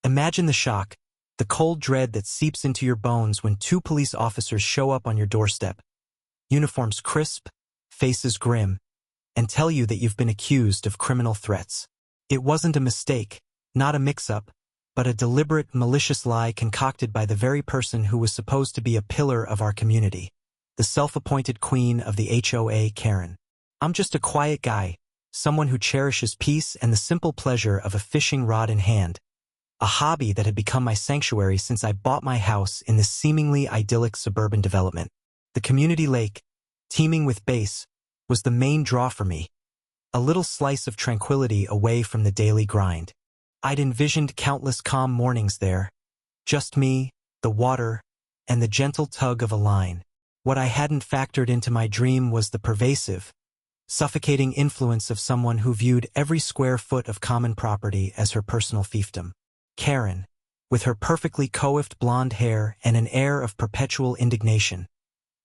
Imagine the shock, the cold dread that seeps into your bones when two police officers show up on your doorstep, uniforms crisp, faces grim, and tell you that you've been accused of criminal threats. It wasn't a mistake, not a mix-up, but a deliberate, malicious lie concocted by the very person who was supposed to be a pillar of our community, the self-appointed queen of the HOA, Karen. I'm just a quiet guy, someone who cherishes peace and the simple pleasure of a fishing rod in hand, a hobby that had become my sanctuary since I bought my house in this seemingly idyllic suburban development. The community lake, teeming with bass, was the main draw for me, a little slice of tranquility away from the daily grind. I'd envisioned countless calm mornings there, just me, the water, and the gentle tug of a line. What I hadn't factored into my dream was the pervasive, suffocating influence of someone who viewed every square foot of common property as her personal fiefdom. Karen, with her perfectly coiffed blonde hair and an air of perpetual indignation,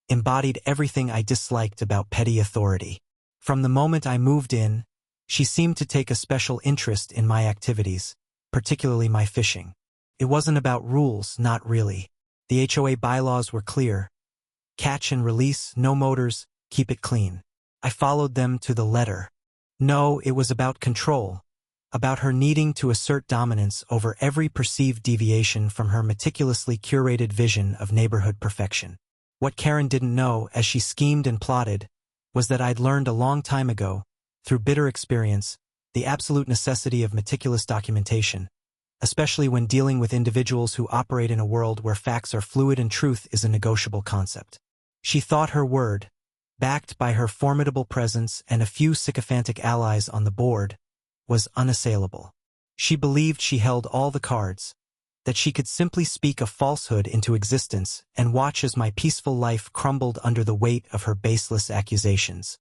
embodied everything I disliked about petty authority. From the moment I moved in, she seemed to take a special interest in my activities, particularly my fishing. It wasn't about rules, not really. The HOA bylaws were clear. Catch and release, no motors, keep it clean. I followed them to the letter. No, it was about control, about her needing to assert dominance over every perceived deviation from her meticulously curated vision of neighborhood perfection. What Karen didn't know, as she schemed and plotted, was that I'd learned a long time ago, through bitter experience, the absolute necessity of meticulous documentation, especially when dealing with individuals who operate in a world where facts are fluid and truth is a negotiable concept. She thought her word, backed by her formidable presence and a few sycophantic allies on the board, was unassailable. She believed she held all the cards, that she could simply speak a falsehood into existence and watch as my peaceful life crumbled under the weight of her baseless accusations.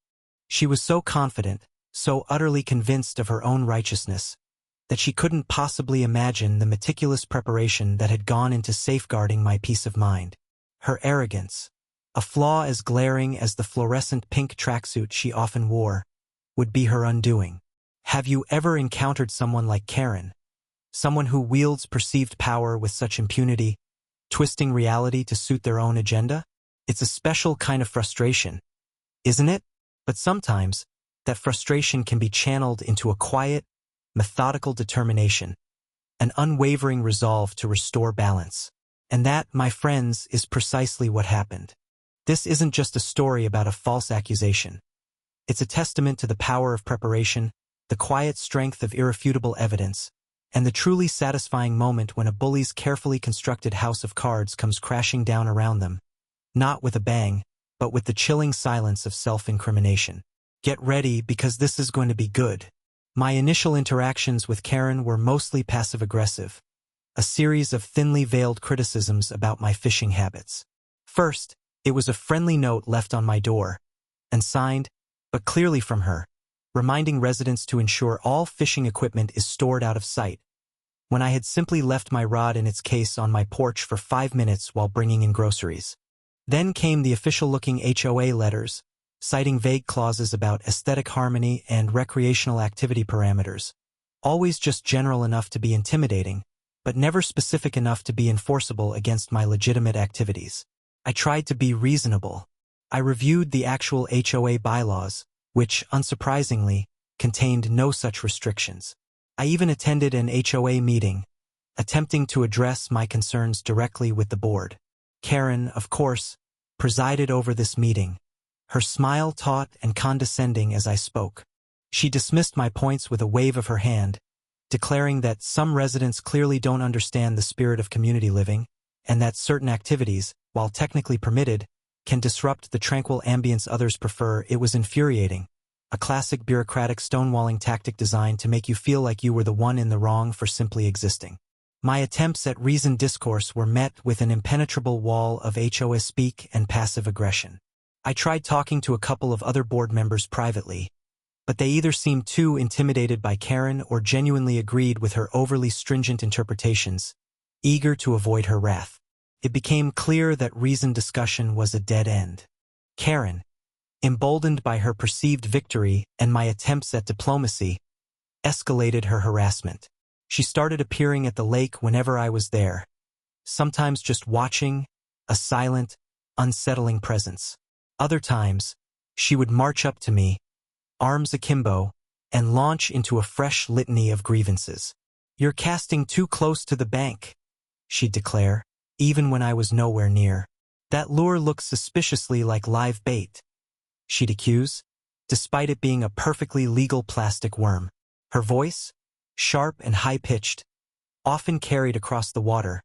She was so confident, so utterly convinced of her own righteousness, that she couldn't possibly imagine the meticulous preparation that had gone into safeguarding my peace of mind. Her arrogance, a flaw as glaring as the fluorescent pink tracksuit she often wore, would be her undoing. Have you ever encountered someone like Karen? Someone who wields perceived power with such impunity, twisting reality to suit their own agenda? It's a special kind of frustration, isn't it? But sometimes, that frustration can be channeled into a quiet, methodical determination, an unwavering resolve to restore balance. And that, my friends, is precisely what happened. This isn't just a story about a false accusation. It's a testament to the power of preparation, the quiet strength of irrefutable evidence, and the truly satisfying moment when a bully's carefully constructed house of cards comes crashing down around them, not with a bang, but with the chilling silence of self-incrimination. Get ready, because this is going to be good. My initial interactions with Karen were mostly passive-aggressive, a series of thinly veiled criticisms about my fishing habits. First, it was a friendly note left on my door, and signed, but clearly from her, reminding residents to ensure all fishing equipment is stored out of sight, when I had simply left my rod in its case on my porch for 5 minutes while bringing in groceries. Then came the official-looking HOA letters, citing vague clauses about aesthetic harmony and recreational activity parameters, always just general enough to be intimidating, but never specific enough to be enforceable against my legitimate activities. I tried to be reasonable. I reviewed the actual HOA bylaws, which, unsurprisingly, contained no such restrictions. I even attended an HOA meeting, attempting to address my concerns directly with the board. Karen, of course, presided over this meeting, her smile taut and condescending as I spoke. She dismissed my points with a wave of her hand, declaring that some residents clearly don't understand the spirit of community living, and that certain activities, while technically permitted, can disrupt the tranquil ambience others prefer. It was infuriating, a classic bureaucratic stonewalling tactic designed to make you feel like you were the one in the wrong for simply existing. My attempts at reasoned discourse were met with an impenetrable wall of HOA speak and passive aggression. I tried talking to a couple of other board members privately, but they either seemed too intimidated by Karen or genuinely agreed with her overly stringent interpretations, eager to avoid her wrath. It became clear that reasoned discussion was a dead end. Karen, emboldened by her perceived victory and my attempts at diplomacy, escalated her harassment. She started appearing at the lake whenever I was there, sometimes just watching, a silent, unsettling presence. Other times, she would march up to me, arms akimbo, and launch into a fresh litany of grievances. "You're casting too close to the bank," she'd declare, even when I was nowhere near. "That lure looks suspiciously like live bait," she'd accuse, despite it being a perfectly legal plastic worm. Her voice, sharp and high-pitched, often carried across the water,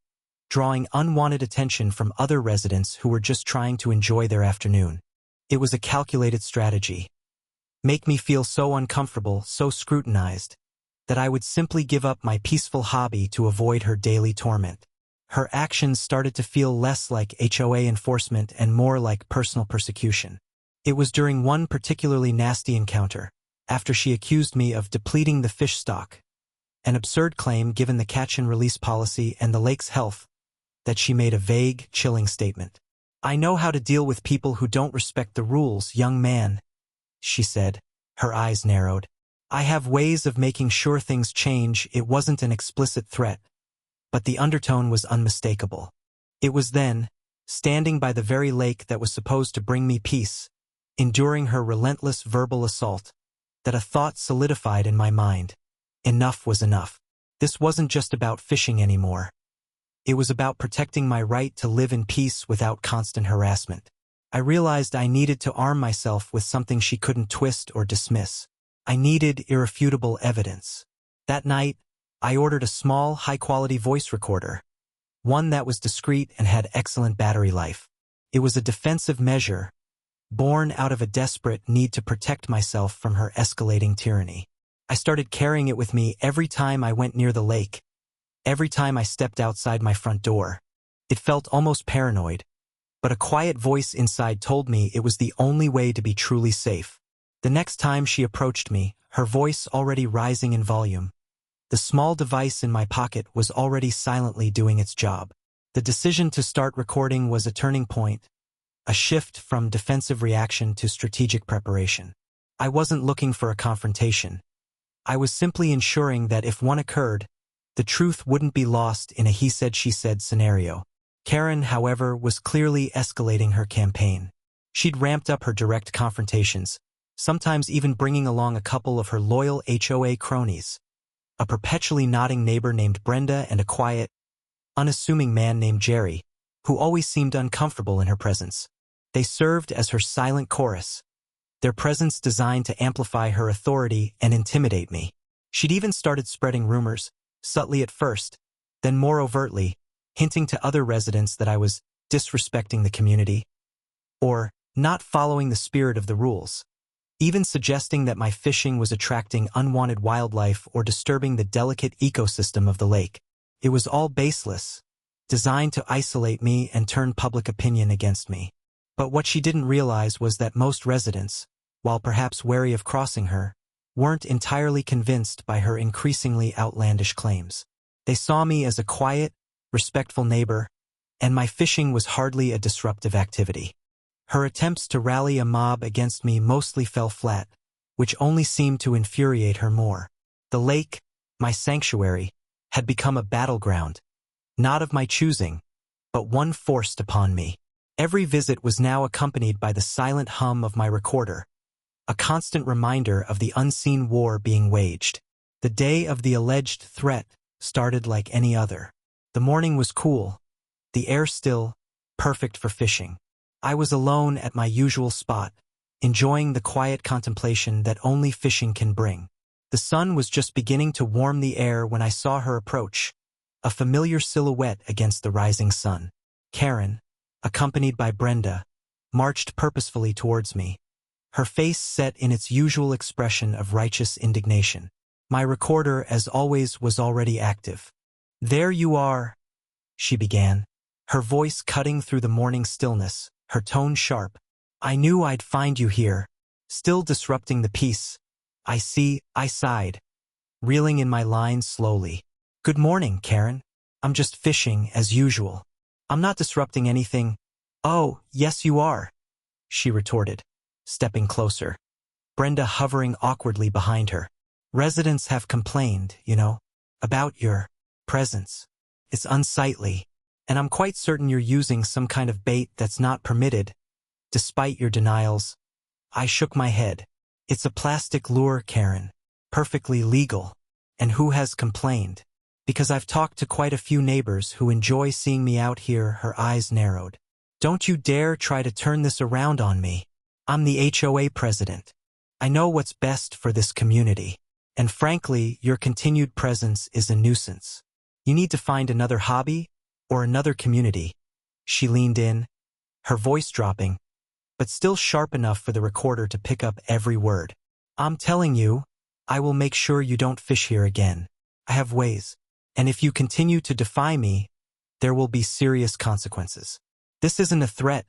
drawing unwanted attention from other residents who were just trying to enjoy their afternoon. It was a calculated strategy. Make me feel so uncomfortable, so scrutinized, that I would simply give up my peaceful hobby to avoid her daily torment. Her actions started to feel less like HOA enforcement and more like personal persecution. It was during one particularly nasty encounter, after she accused me of depleting the fish stock, an absurd claim given the catch-and-release policy and the lake's health, that she made a vague, chilling statement. "I know how to deal with people who don't respect the rules, young man," she said, her eyes narrowed. "I have ways of making sure things change." It wasn't an explicit threat, but the undertone was unmistakable. It was then, standing by the very lake that was supposed to bring me peace, enduring her relentless verbal assault, that a thought solidified in my mind. Enough was enough. This wasn't just about fishing anymore. It was about protecting my right to live in peace without constant harassment. I realized I needed to arm myself with something she couldn't twist or dismiss. I needed irrefutable evidence. That night, I ordered a small, high-quality voice recorder, one that was discreet and had excellent battery life. It was a defensive measure, born out of a desperate need to protect myself from her escalating tyranny. I started carrying it with me every time I went near the lake, every time I stepped outside my front door. It felt almost paranoid, but a quiet voice inside told me it was the only way to be truly safe. The next time she approached me, her voice already rising in volume, the small device in my pocket was already silently doing its job. The decision to start recording was a turning point, a shift from defensive reaction to strategic preparation. I wasn't looking for a confrontation. I was simply ensuring that if one occurred, the truth wouldn't be lost in a he-said-she-said scenario. Karen, however, was clearly escalating her campaign. She'd ramped up her direct confrontations, sometimes even bringing along a couple of her loyal HOA cronies, a perpetually nodding neighbor named Brenda and a quiet, unassuming man named Jerry, who always seemed uncomfortable in her presence. They served as her silent chorus, their presence designed to amplify her authority and intimidate me. She'd even started spreading rumors, subtly at first, then more overtly, hinting to other residents that I was disrespecting the community, or not following the spirit of the rules, even suggesting that my fishing was attracting unwanted wildlife or disturbing the delicate ecosystem of the lake. It was all baseless, designed to isolate me and turn public opinion against me. But what she didn't realize was that most residents, while perhaps wary of crossing her, weren't entirely convinced by her increasingly outlandish claims. They saw me as a quiet, respectful neighbor, and my fishing was hardly a disruptive activity. Her attempts to rally a mob against me mostly fell flat, which only seemed to infuriate her more. The lake, my sanctuary, had become a battleground, not of my choosing, but one forced upon me. Every visit was now accompanied by the silent hum of my recorder, a constant reminder of the unseen war being waged. The day of the alleged threat started like any other. The morning was cool, the air still, perfect for fishing. I was alone at my usual spot, enjoying the quiet contemplation that only fishing can bring. The sun was just beginning to warm the air when I saw her approach, a familiar silhouette against the rising sun. Karen, accompanied by Brenda, marched purposefully towards me, her face set in its usual expression of righteous indignation. My recorder, as always, was already active. "There you are," she began, her voice cutting through the morning stillness, her tone sharp. "I knew I'd find you here, still disrupting the peace. I see," I sighed, reeling in my lines slowly. "Good morning, Karen. I'm just fishing, as usual. I'm not disrupting anything." "Oh, yes you are," she retorted, stepping closer, Brenda hovering awkwardly behind her. "Residents have complained, you know. About your presence. It's unsightly, and I'm quite certain you're using some kind of bait that's not permitted. Despite your denials, I shook my head. It's a plastic lure, Karen. Perfectly legal. And who has complained? Because I've talked to quite a few neighbors who enjoy seeing me out here. Her eyes narrowed. Don't you dare try to turn this around on me. I'm the HOA president. I know what's best for this community. And frankly, your continued presence is a nuisance. You need to find another hobby or another community. She leaned in, her voice dropping, but still sharp enough for the recorder to pick up every word. I'm telling you, I will make sure you don't fish here again. I have ways. And if you continue to defy me, there will be serious consequences. This isn't a threat.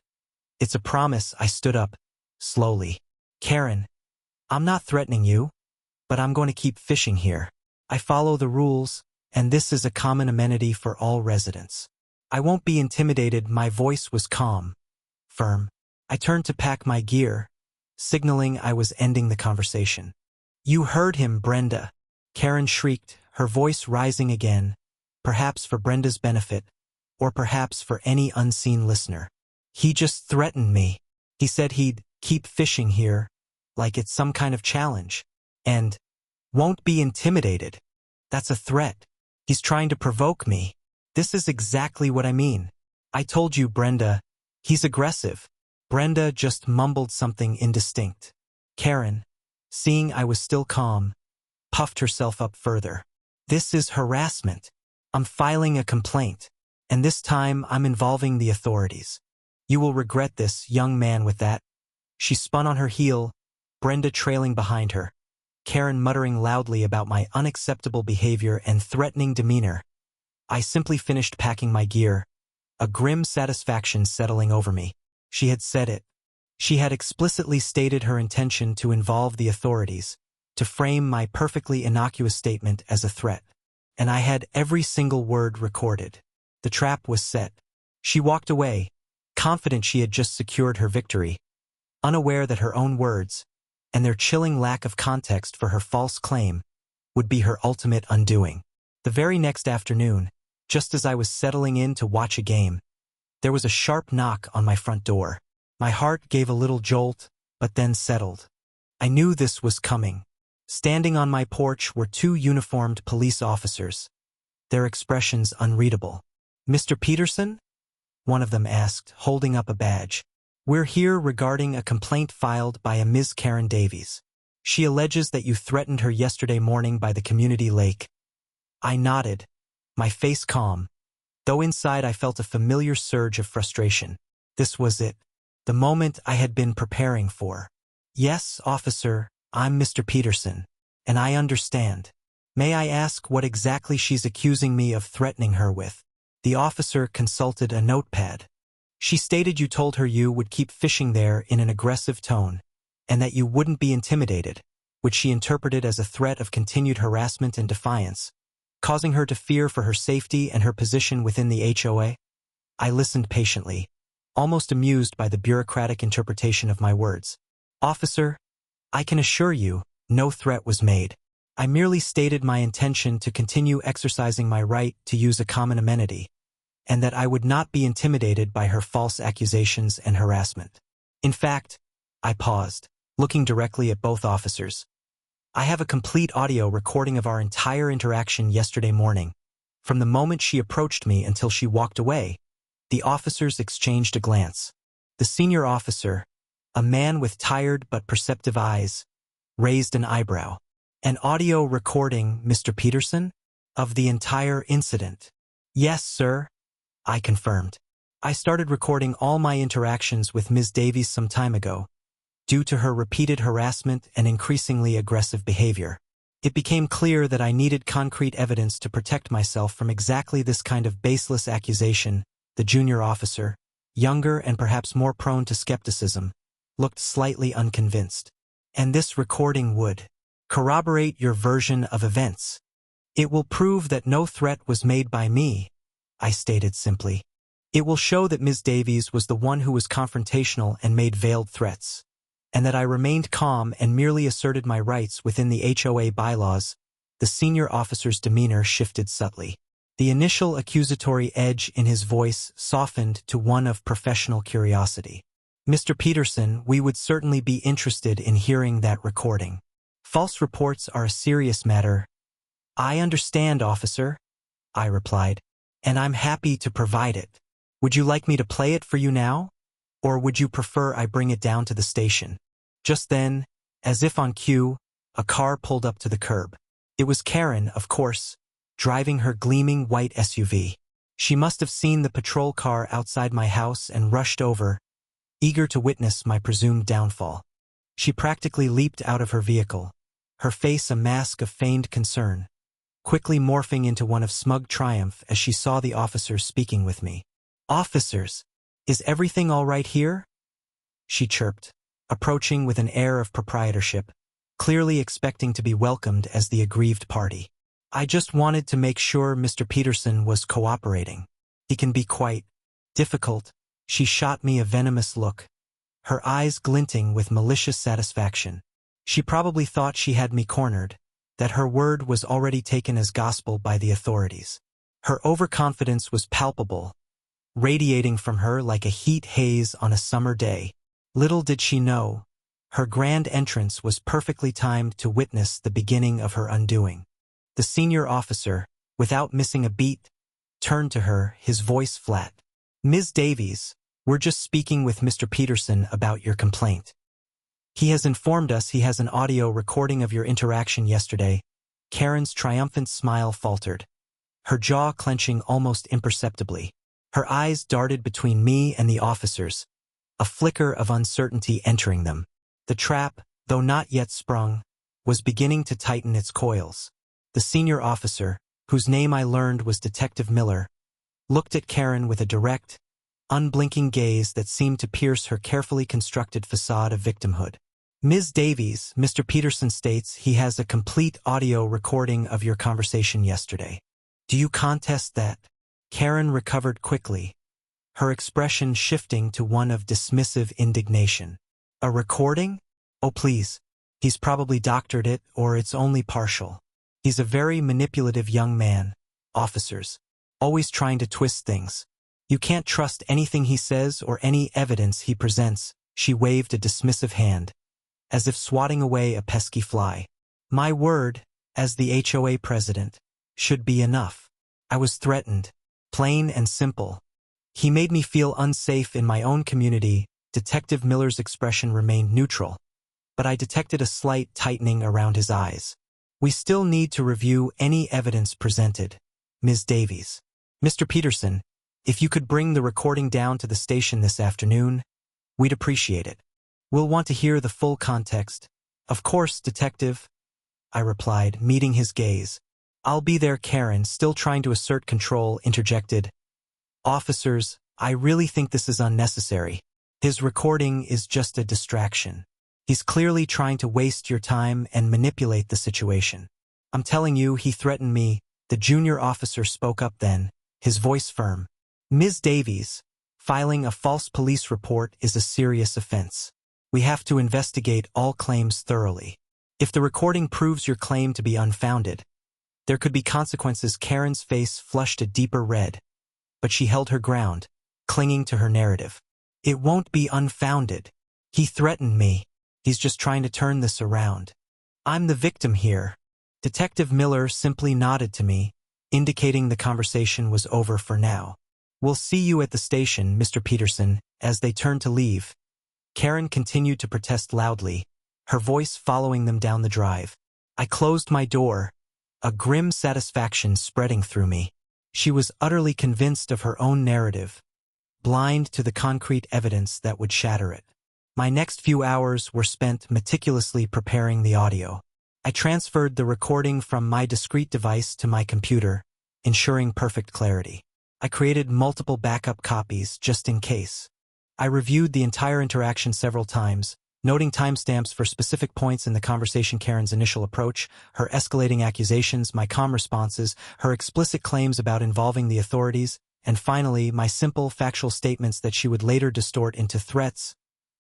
It's a promise. I stood up, slowly. Karen, I'm not threatening you, but I'm going to keep fishing here. I follow the rules, and this is a common amenity for all residents. I won't be intimidated. My voice was calm, firm. I turned to pack my gear, signaling I was ending the conversation. You heard him, Brenda. Karen shrieked, her voice rising again, perhaps for Brenda's benefit, or perhaps for any unseen listener. He just threatened me. He said he'd keep fishing here, like it's some kind of challenge, and won't be intimidated. That's a threat. He's trying to provoke me. This is exactly what I mean. I told you, Brenda. He's aggressive. Brenda just mumbled something indistinct. Karen, seeing I was still calm, puffed herself up further. This is harassment. I'm filing a complaint, and this time I'm involving the authorities. You will regret this, young man. With that, she spun on her heel, Brenda trailing behind her, Karen muttering loudly about my unacceptable behavior and threatening demeanor. I simply finished packing my gear, a grim satisfaction settling over me. She had said it. She had explicitly stated her intention to involve the authorities, to frame my perfectly innocuous statement as a threat. And I had every single word recorded. The trap was set. She walked away, confident she had just secured her victory, unaware that her own words, and their chilling lack of context for her false claim, would be her ultimate undoing. The very next afternoon, just as I was settling in to watch a game, there was a sharp knock on my front door. My heart gave a little jolt, but then settled. I knew this was coming. Standing on my porch were two uniformed police officers, their expressions unreadable. Mr. Peterson? One of them asked, holding up a badge. We're here regarding a complaint filed by a Ms. Karen Davies. She alleges that you threatened her yesterday morning by the community lake. I nodded, my face calm, though inside I felt a familiar surge of frustration. This was it, the moment I had been preparing for. Yes, officer, I'm Mr. Peterson, and I understand. May I ask what exactly she's accusing me of threatening her with? The officer consulted a notepad. She stated you told her you would keep fishing there in an aggressive tone, and that you wouldn't be intimidated, which she interpreted as a threat of continued harassment and defiance, causing her to fear for her safety and her position within the HOA. I listened patiently, almost amused by the bureaucratic interpretation of my words. Officer, I can assure you, no threat was made. I merely stated my intention to continue exercising my right to use a common amenity, and that I would not be intimidated by her false accusations and harassment. In fact, I paused, looking directly at both officers. I have a complete audio recording of our entire interaction yesterday morning. From the moment she approached me until she walked away, the officers exchanged a glance. The senior officer, a man with tired but perceptive eyes, raised an eyebrow. An audio recording, Mr. Peterson, of the entire incident. Yes, sir, I confirmed. I started recording all my interactions with Ms. Davies some time ago, due to her repeated harassment and increasingly aggressive behavior. It became clear that I needed concrete evidence to protect myself from exactly this kind of baseless accusation. The junior officer, younger and perhaps more prone to skepticism, looked slightly unconvinced. And this recording would corroborate your version of events. It will prove that no threat was made by me, I stated simply. It will show that Ms. Davies was the one who was confrontational and made veiled threats, and that I remained calm and merely asserted my rights within the HOA bylaws. The senior officer's demeanor shifted subtly. The initial accusatory edge in his voice softened to one of professional curiosity. "Mr. Peterson, we would certainly be interested in hearing that recording. False reports are a serious matter." "I understand, officer," I replied, "and I'm happy to provide it. Would you like me to play it for you now? Or would you prefer I bring it down to the station?" Just then, as if on cue, a car pulled up to the curb. It was Karen, of course, driving her gleaming white SUV. She must have seen the patrol car outside my house and rushed over, eager to witness my presumed downfall. She practically leaped out of her vehicle, her face a mask of feigned concern, quickly morphing into one of smug triumph as she saw the officers speaking with me. "Officers, is everything all right here?" she chirped, approaching with an air of proprietorship, clearly expecting to be welcomed as the aggrieved party. "I just wanted to make sure Mr. Peterson was cooperating. He can be quite difficult." She shot me a venomous look, her eyes glinting with malicious satisfaction. She probably thought she had me cornered, that her word was already taken as gospel by the authorities. Her overconfidence was palpable, radiating from her like a heat haze on a summer day. Little did she know, her grand entrance was perfectly timed to witness the beginning of her undoing. The senior officer, without missing a beat, turned to her, his voice flat. "Ms. Davies, we're just speaking with Mr. Peterson about your complaint. He has informed us he has an audio recording of your interaction yesterday." Karen's triumphant smile faltered, her jaw clenching almost imperceptibly. Her eyes darted between me and the officers, a flicker of uncertainty entering them. The trap, though not yet sprung, was beginning to tighten its coils. The senior officer, whose name I learned was Detective Miller, looked at Karen with a direct, unblinking gaze that seemed to pierce her carefully constructed facade of victimhood. "Ms. Davies, Mr. Peterson states he has a complete audio recording of your conversation yesterday. Do you contest that?" Karen recovered quickly, her expression shifting to one of dismissive indignation. "A recording? Oh please, he's probably doctored it, or it's only partial. He's a very manipulative young man, officers, always trying to twist things. You can't trust anything he says or any evidence he presents." She waved a dismissive hand, as if swatting away a pesky fly. "My word, as the HOA president, should be enough. I was threatened, plain and simple. He made me feel unsafe in my own community." Detective Miller's expression remained neutral, but I detected a slight tightening around his eyes. "We still need to review any evidence presented, Ms. Davies. Mr. Peterson, if you could bring the recording down to the station this afternoon, we'd appreciate it. We'll want to hear the full context." "Of course, Detective," I replied, meeting his gaze. "I'll be there." Karen, still trying to assert control, interjected, "Officers, I really think this is unnecessary. His recording is just a distraction. He's clearly trying to waste your time and manipulate the situation. I'm telling you, he threatened me." The junior officer spoke up then, his voice firm. "Ms. Davies, filing a false police report is a serious offense. We have to investigate all claims thoroughly. If the recording proves your claim to be unfounded, there could be consequences." Karen's face flushed a deeper red, but she held her ground, clinging to her narrative. "It won't be unfounded. He threatened me. He's just trying to turn this around. I'm the victim here." Detective Miller simply nodded to me, indicating the conversation was over for now. "We'll see you at the station, Mr. Peterson." As they turned to leave, Karen continued to protest loudly, her voice following them down the drive. I closed my door, a grim satisfaction spreading through me. She was utterly convinced of her own narrative, blind to the concrete evidence that would shatter it. My next few hours were spent meticulously preparing the audio. I transferred the recording from my discrete device to my computer, ensuring perfect clarity. I created multiple backup copies just in case. I reviewed the entire interaction several times, noting timestamps for specific points in the conversation. Karen's initial approach, her escalating accusations, my calm responses, her explicit claims about involving the authorities, and finally, my simple, factual statements that she would later distort into threats.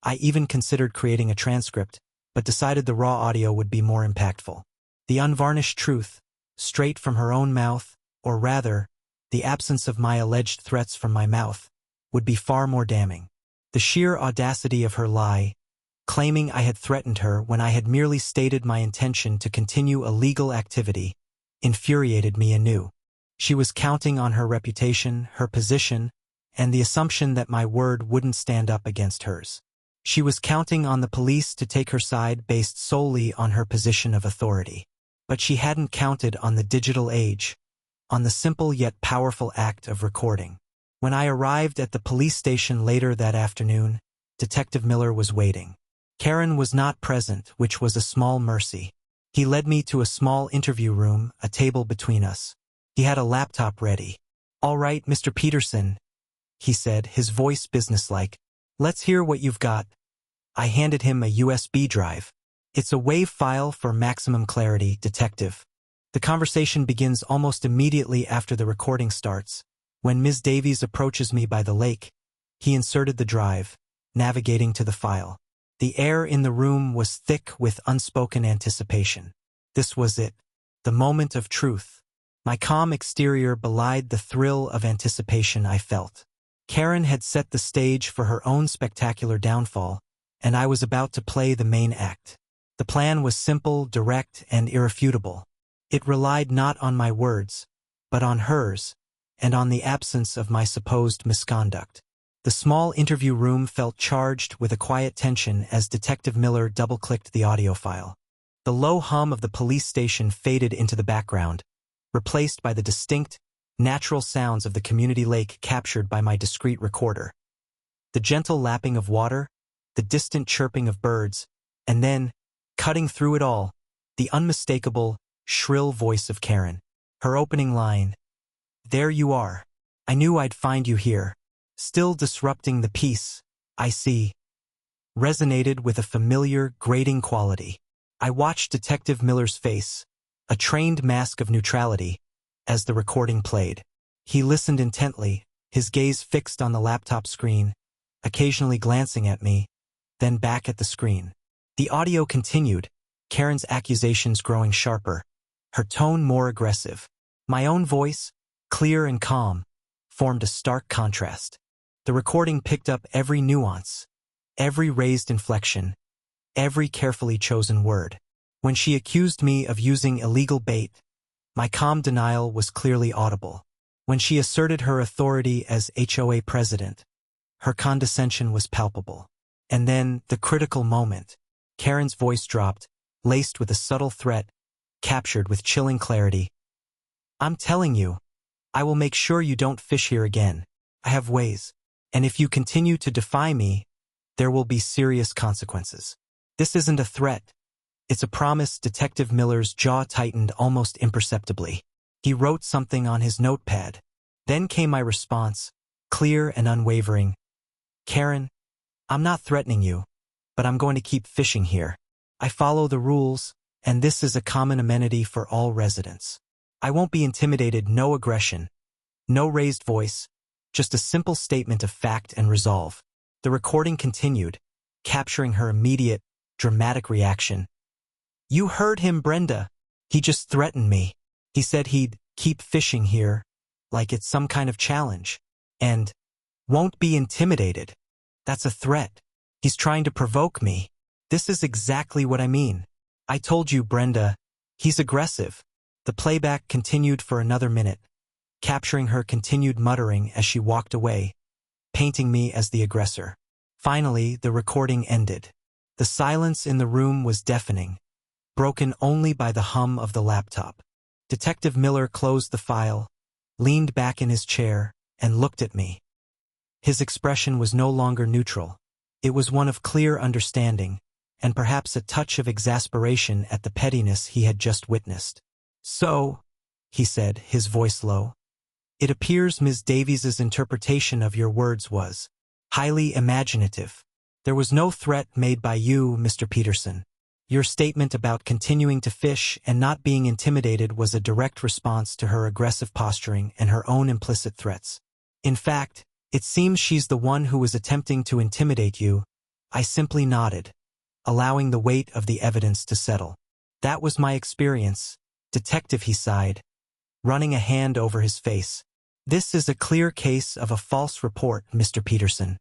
I even considered creating a transcript, but decided the raw audio would be more impactful. The unvarnished truth, straight from her own mouth, or rather, the absence of my alleged threats from my mouth, would be far more damning. The sheer audacity of her lie, claiming I had threatened her when I had merely stated my intention to continue a legal activity, infuriated me anew. She was counting on her reputation, her position, and the assumption that my word wouldn't stand up against hers. She was counting on the police to take her side based solely on her position of authority. But she hadn't counted on the digital age, on the simple yet powerful act of recording. When I arrived at the police station later that afternoon, Detective Miller was waiting. Karen was not present, which was a small mercy. He led me to a small interview room, a table between us. He had a laptop ready. "All right, Mr. Peterson," he said, his voice businesslike. "Let's hear what you've got." I handed him a USB drive. "It's a WAV file for maximum clarity, Detective." The conversation begins almost immediately after the recording starts. When Ms. Davies approaches me by the lake, he inserted the drive, navigating to the file. The air in the room was thick with unspoken anticipation. This was it, the moment of truth. My calm exterior belied the thrill of anticipation I felt. Karen had set the stage for her own spectacular downfall, and I was about to play the main act. The plan was simple, direct, and irrefutable. It relied not on my words, but on hers, and on the absence of my supposed misconduct. The small interview room felt charged with a quiet tension as Detective Miller double-clicked the audio file. The low hum of the police station faded into the background, replaced by the distinct, natural sounds of the community lake captured by my discreet recorder. The gentle lapping of water, the distant chirping of birds, and then, cutting through it all, the unmistakable, shrill voice of Karen. Her opening line, "There you are. I knew I'd find you here. Still disrupting the peace, I see," resonated with a familiar, grating quality. I watched Detective Miller's face, a trained mask of neutrality, as the recording played. He listened intently, his gaze fixed on the laptop screen, occasionally glancing at me, then back at the screen. The audio continued, Karen's accusations growing sharper, her tone more aggressive. My own voice, clear and calm, formed a stark contrast. The recording picked up every nuance, every raised inflection, every carefully chosen word. When she accused me of using illegal bait, my calm denial was clearly audible. When she asserted her authority as HOA president, her condescension was palpable. And then, the critical moment, Karen's voice dropped, laced with a subtle threat, captured with chilling clarity. "I'm telling you, I will make sure you don't fish here again. I have ways. And if you continue to defy me, there will be serious consequences." This isn't a threat. It's a promise. Detective Miller's jaw tightened almost imperceptibly. He wrote something on his notepad. Then came my response, clear and unwavering. "Karen, I'm not threatening you, but I'm going to keep fishing here. I follow the rules, and this is a common amenity for all residents. I won't be intimidated. No aggression, no raised voice, just a simple statement of fact and resolve." The recording continued, capturing her immediate, dramatic reaction. "You heard him, Brenda. He just threatened me. He said he'd keep fishing here, like it's some kind of challenge, and won't be intimidated. That's a threat. He's trying to provoke me. This is exactly what I mean. I told you, Brenda, he's aggressive." The playback continued for another minute, capturing her continued muttering as she walked away, painting me as the aggressor. Finally, the recording ended. The silence in the room was deafening, broken only by the hum of the laptop. Detective Miller closed the file, leaned back in his chair, and looked at me. His expression was no longer neutral. It was one of clear understanding, and perhaps a touch of exasperation at the pettiness he had just witnessed. "So," he said, his voice low, "it appears Ms. Davies's interpretation of your words was highly imaginative. There was no threat made by you, Mr. Peterson. Your statement about continuing to fish and not being intimidated was a direct response to her aggressive posturing and her own implicit threats. In fact, it seems she's the one who was attempting to intimidate you." I simply nodded, allowing the weight of the evidence to settle. "That was my experience, Detective, he sighed, running a hand over his face. This is a clear case of a false report, Mr. Peterson.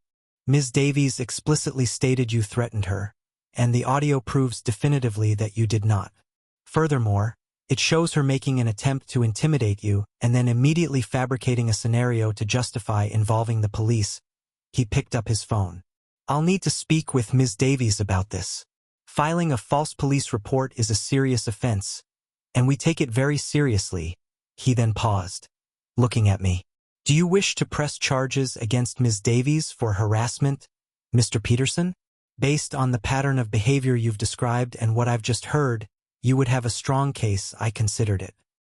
Ms. Davies explicitly stated you threatened her, and the audio proves definitively that you did not. Furthermore, it shows her making an attempt to intimidate you and then immediately fabricating a scenario to justify involving the police. He picked up his phone. I'll need to speak with Ms. Davies about this. Filing a false police report is a serious offense, and we take it very seriously. He then paused, looking at me. Do you wish to press charges against Ms. Davies for harassment, Mr. Peterson? Based on the pattern of behavior you've described and what I've just heard, you would have a strong case. I considered it.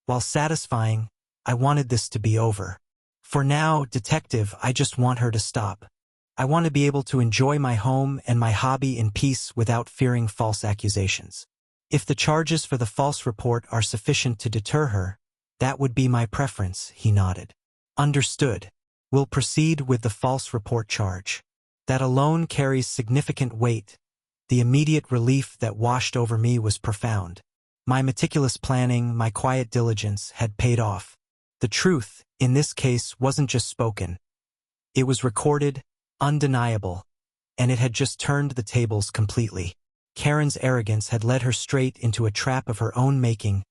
While satisfying, I wanted this to be over. For now, Detective, I just want her to stop. I want to be able to enjoy my home and my hobby in peace without fearing false accusations. If the charges for the false report are sufficient to deter her, that would be my preference, he nodded. Understood. We'll proceed with the false report charge. That alone carries significant weight. The immediate relief that washed over me was profound. My meticulous planning, my quiet diligence had paid off. The truth, in this case, wasn't just spoken. It was recorded, undeniable, and it had just turned the tables completely. Karen's arrogance had led her straight into a trap of her own making,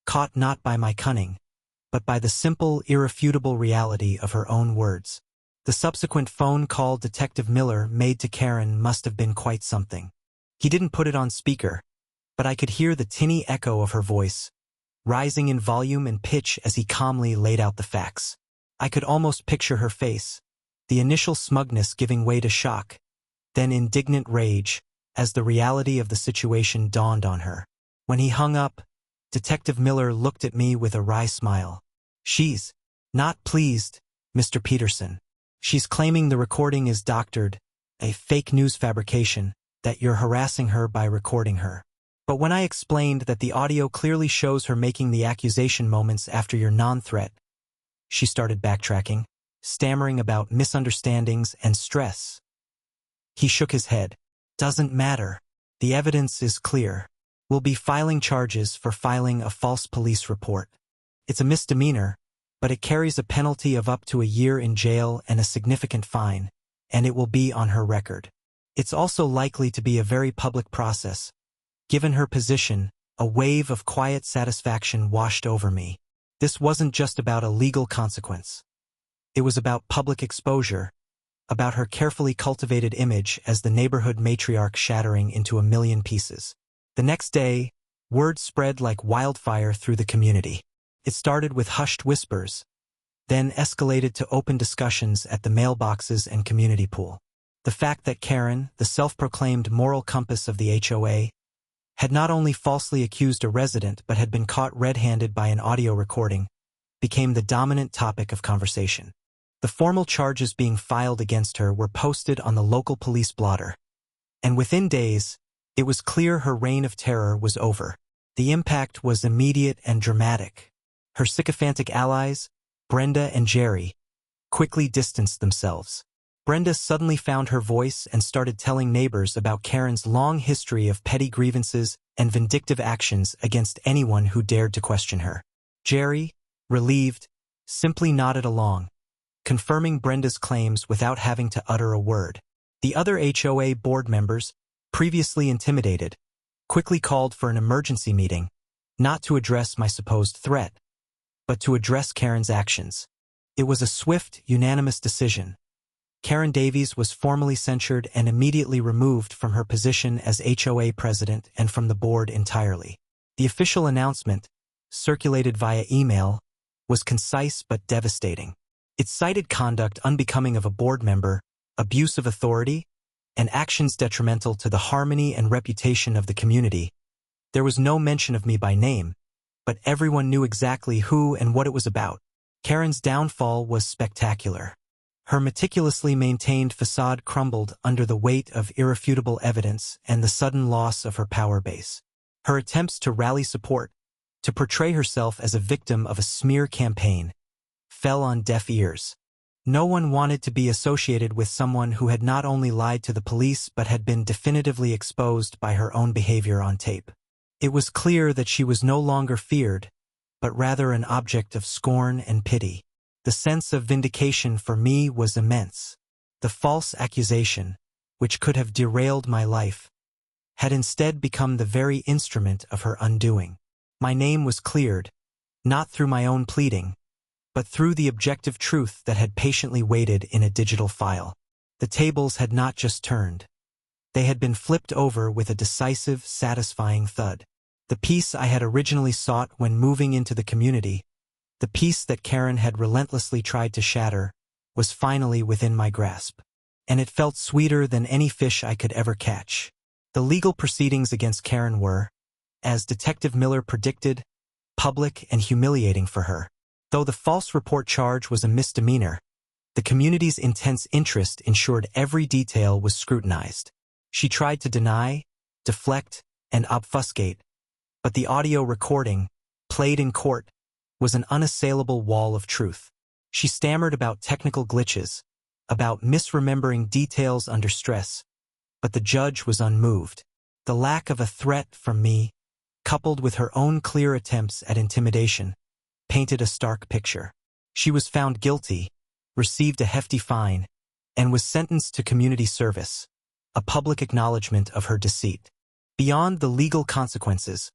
caught not by my cunning, but by the simple, irrefutable reality of her own words. The subsequent phone call Detective Miller made to Karen must have been quite something. He didn't put it on speaker, but I could hear the tinny echo of her voice, rising in volume and pitch as he calmly laid out the facts. I could almost picture her face, the initial smugness giving way to shock, then indignant rage, as the reality of the situation dawned on her. When he hung up, Detective Miller looked at me with a wry smile. She's not pleased, Mr. Peterson. She's claiming the recording is doctored, a fake news fabrication, that you're harassing her by recording her. But when I explained that the audio clearly shows her making the accusation moments after your non-threat, she started backtracking, stammering about misunderstandings and stress. He shook his head. Doesn't matter. The evidence is clear. We'll be filing charges for filing a false police report. It's a misdemeanor, but it carries a penalty of up to a year in jail and a significant fine, and it will be on her record. It's also likely to be a very public process. Given her position, a wave of quiet satisfaction washed over me. This wasn't just about a legal consequence. It was about public exposure, about her carefully cultivated image as the neighborhood matriarch shattering into a million pieces. The next day, word spread like wildfire through the community. It started with hushed whispers, then escalated to open discussions at the mailboxes and community pool. The fact that Karen, the self-proclaimed moral compass of the HOA, had not only falsely accused a resident but had been caught red-handed by an audio recording, became the dominant topic of conversation. The formal charges being filed against her were posted on the local police blotter. And within days, it was clear her reign of terror was over. The impact was immediate and dramatic. Her sycophantic allies, Brenda and Jerry, quickly distanced themselves. Brenda suddenly found her voice and started telling neighbors about Karen's long history of petty grievances and vindictive actions against anyone who dared to question her. Jerry, relieved, simply nodded along, confirming Brenda's claims without having to utter a word. The other HOA board members, previously intimidated, quickly called for an emergency meeting, not to address my supposed threat, but to address Karen's actions. It was a swift, unanimous decision. Karen Davies was formally censured and immediately removed from her position as HOA president and from the board entirely. The official announcement, circulated via email, was concise but devastating. It cited conduct unbecoming of a board member, abuse of authority, and actions detrimental to the harmony and reputation of the community. There was no mention of me by name, but everyone knew exactly who and what it was about. Karen's downfall was spectacular. Her meticulously maintained facade crumbled under the weight of irrefutable evidence and the sudden loss of her power base. Her attempts to rally support, to portray herself as a victim of a smear campaign, fell on deaf ears. No one wanted to be associated with someone who had not only lied to the police but had been definitively exposed by her own behavior on tape. It was clear that she was no longer feared, but rather an object of scorn and pity. The sense of vindication for me was immense. The false accusation, which could have derailed my life, had instead become the very instrument of her undoing. My name was cleared, not through my own pleading, but through the objective truth that had patiently waited in a digital file. The tables had not just turned. They had been flipped over with a decisive, satisfying thud. The peace I had originally sought when moving into the community, the peace that Karen had relentlessly tried to shatter, was finally within my grasp. And it felt sweeter than any fish I could ever catch. The legal proceedings against Karen were, as Detective Miller predicted, public and humiliating for her. Though the false report charge was a misdemeanor, the community's intense interest ensured every detail was scrutinized. She tried to deny, deflect, and obfuscate, but the audio recording, played in court, was an unassailable wall of truth. She stammered about technical glitches, about misremembering details under stress, but the judge was unmoved. The lack of a threat from me, coupled with her own clear attempts at intimidation, painted a stark picture. She was found guilty, received a hefty fine, and was sentenced to community service, a public acknowledgement of her deceit. Beyond the legal consequences,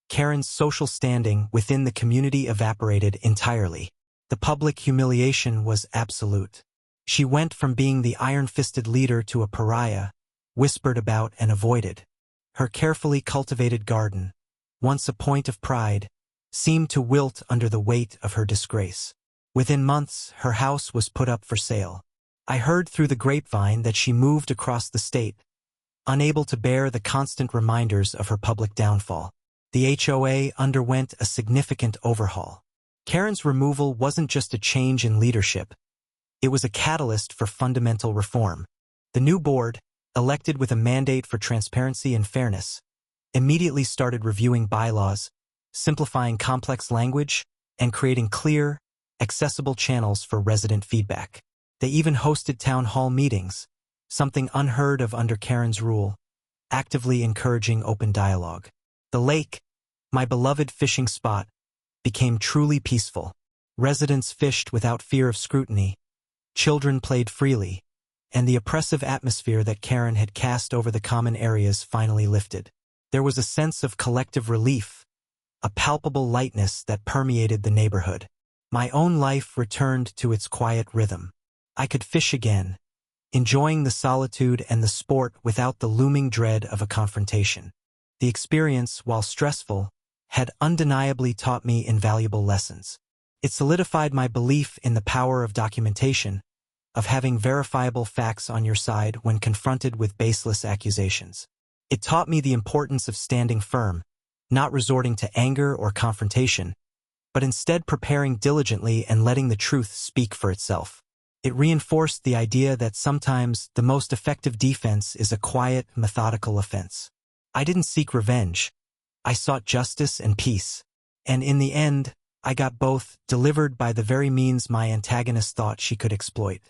Karen's social standing within the community evaporated entirely. The public humiliation was absolute. She went from being the iron-fisted leader to a pariah, whispered about and avoided. Her carefully cultivated garden, once a point of pride, seemed to wilt under the weight of her disgrace. Within months, her house was put up for sale. I heard through the grapevine that she moved across the state, unable to bear the constant reminders of her public downfall. The HOA underwent a significant overhaul. Karen's removal wasn't just a change in leadership. It was a catalyst for fundamental reform. The new board, elected with a mandate for transparency and fairness, immediately started reviewing bylaws, simplifying complex language, and creating clear, accessible channels for resident feedback. They even hosted town hall meetings, something unheard of under Karen's rule, actively encouraging open dialogue. The lake, my beloved fishing spot, became truly peaceful. Residents fished without fear of scrutiny, children played freely, and the oppressive atmosphere that Karen had cast over the common areas finally lifted. There was a sense of collective relief, a palpable lightness that permeated the neighborhood. My own life returned to its quiet rhythm. I could fish again, enjoying the solitude and the sport without the looming dread of a confrontation. The experience, while stressful, had undeniably taught me invaluable lessons. It solidified my belief in the power of documentation, of having verifiable facts on your side when confronted with baseless accusations. It taught me the importance of standing firm, not resorting to anger or confrontation, but instead preparing diligently and letting the truth speak for itself. It reinforced the idea that sometimes the most effective defense is a quiet, methodical offense. I didn't seek revenge. I sought justice and peace. And in the end, I got both, delivered by the very means my antagonist thought she could exploit.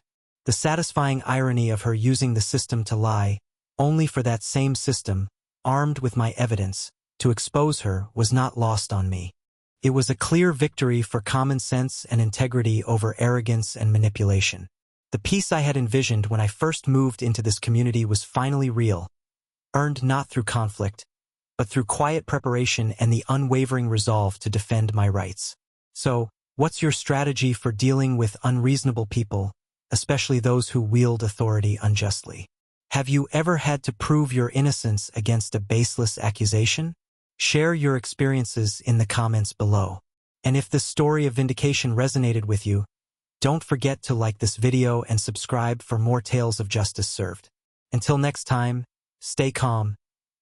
The satisfying irony of her using the system to lie, only for that same system, armed with my evidence, to expose her, was not lost on me. It was a clear victory for common sense and integrity over arrogance and manipulation. The peace I had envisioned when I first moved into this community was finally real, earned not through conflict, but through quiet preparation and the unwavering resolve to defend my rights. So, what's your strategy for dealing with unreasonable people, especially those who wield authority unjustly? Have you ever had to prove your innocence against a baseless accusation? Share your experiences in the comments below. And if this story of vindication resonated with you, don't forget to like this video and subscribe for more tales of justice served. Until next time, stay calm,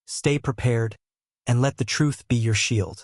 stay prepared, and let the truth be your shield.